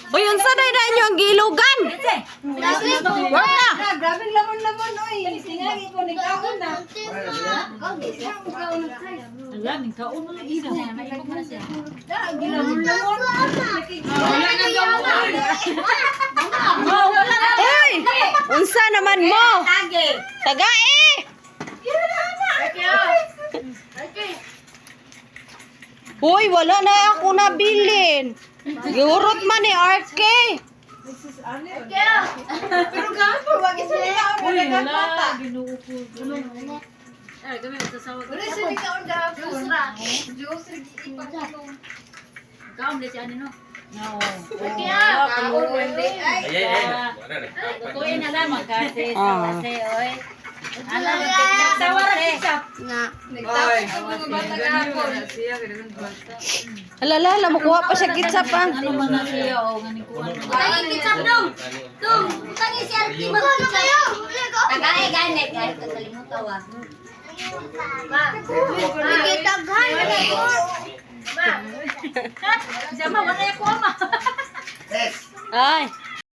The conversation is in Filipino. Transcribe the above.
Uy, unsa day na inyo ang gilugan? Wag na. Grabing lamon-lamon, oy. Singali ko, nagkaon na. Ala, ning kaon mo lang ina. Lamon-lamon. Wala na gawon. Uy! Unsa naman mo? Tagae! Uy, wala na ako nabilin. Gurot man ni RK. Pero gapo, wag sila Uy, ka wala. Ginoo ko. Ay, kami magsasawa. Wala sila kaon gapo. Juice ipag-inom. Kaon din si ano no? No. Kaon wala ay. Tutuin na lang kasi Ah. oy. Ala, nagsawa ra kita. Nagtapos ang mga bata gahapon. Alala, makuha pa siya kitsa pa. Ano man na siya o ngani ko ano. Tangi kitap dong. Dong, tangi si Arti ba? Ano kayo? Tagay gani kahit kasalimutan wa. Ma, kitaghan. Sama wala ko ama. Ay,